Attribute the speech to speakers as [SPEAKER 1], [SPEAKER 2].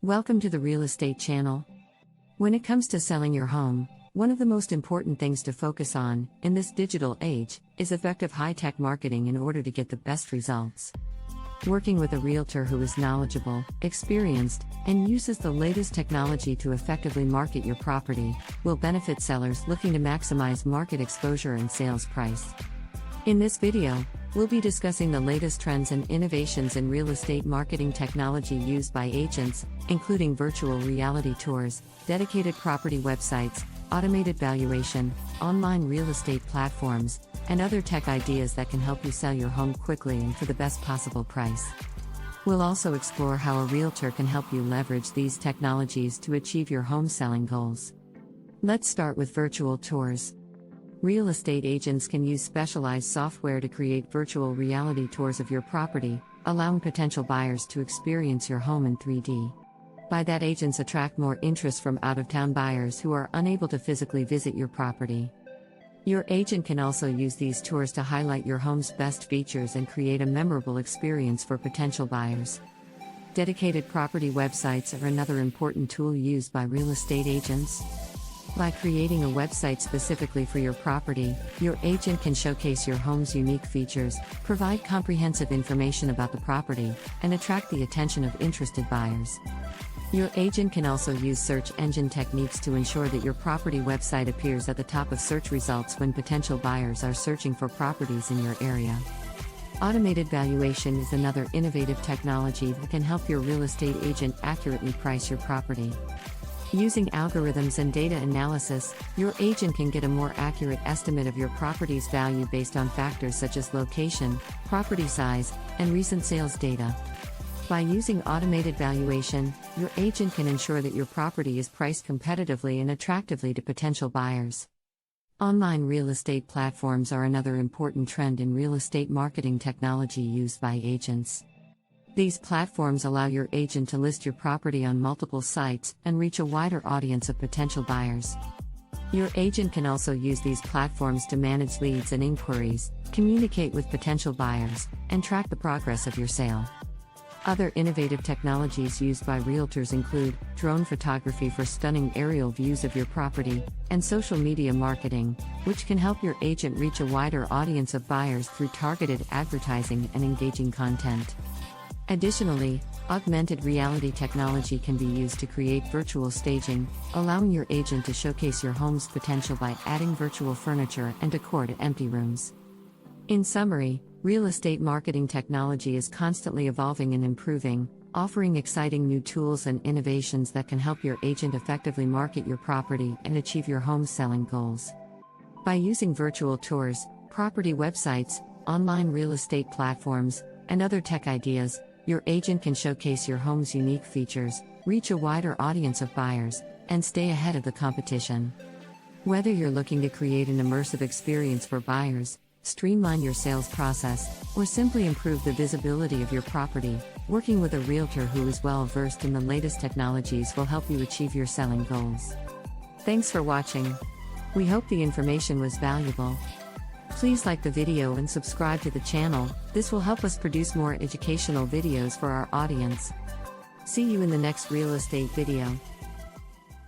[SPEAKER 1] Welcome to the Real Estate Channel. When it comes to selling your home, one of the most important things to focus on, in this digital age, is effective high-tech marketing in order to get the best results. Working with a realtor who is knowledgeable, experienced, and uses the latest technology to effectively market your property will benefit sellers looking to maximize market exposure and sales price. In this video, we'll be discussing the latest trends and innovations in real estate marketing technology used by agents, including virtual reality tours, dedicated property websites, automated valuation, online real estate platforms, and other tech ideas that can help you sell your home quickly and for the best possible price. We'll also explore how a realtor can help you leverage these technologies to achieve your home selling goals. Let's start with virtual tours. Real estate agents can use specialized software to create virtual reality tours of your property, allowing potential buyers to experience your home in 3D. By that, agents attract more interest from out-of-town buyers who are unable to physically visit your property. Your agent can also use these tours to highlight your home's best features and create a memorable experience for potential buyers. Dedicated property websites are another important tool used by real estate agents. By creating a website specifically for your property, your agent can showcase your home's unique features, provide comprehensive information about the property, and attract the attention of interested buyers. Your agent can also use search engine techniques to ensure that your property website appears at the top of search results when potential buyers are searching for properties in your area. Automated valuation is another innovative technology that can help your real estate agent accurately price your property. Using algorithms and data analysis, your agent can get a more accurate estimate of your property's value based on factors such as location, property size, and recent sales data. By using automated valuation, your agent can ensure that your property is priced competitively and attractively to potential buyers. Online real estate platforms are another important trend in real estate marketing technology used by agents. These platforms allow your agent to list your property on multiple sites and reach a wider audience of potential buyers. Your agent can also use these platforms to manage leads and inquiries, communicate with potential buyers, and track the progress of your sale. Other innovative technologies used by realtors include drone photography for stunning aerial views of your property, and social media marketing, which can help your agent reach a wider audience of buyers through targeted advertising and engaging content. Additionally, augmented reality technology can be used to create virtual staging, allowing your agent to showcase your home's potential by adding virtual furniture and decor to empty rooms. In summary, real estate marketing technology is constantly evolving and improving, offering exciting new tools and innovations that can help your agent effectively market your property and achieve your home selling goals. By using virtual tours, property websites, online real estate platforms, and other tech ideas, your agent can showcase your home's unique features, reach a wider audience of buyers, and stay ahead of the competition. Whether you're looking to create an immersive experience for buyers, streamline your sales process, or simply improve the visibility of your property, working with a realtor who is well-versed in the latest technologies will help you achieve your selling goals. Thanks for watching. We hope the information was valuable. Please like the video and subscribe to the channel. This will help us produce more educational videos for our audience. See you in the next real estate video.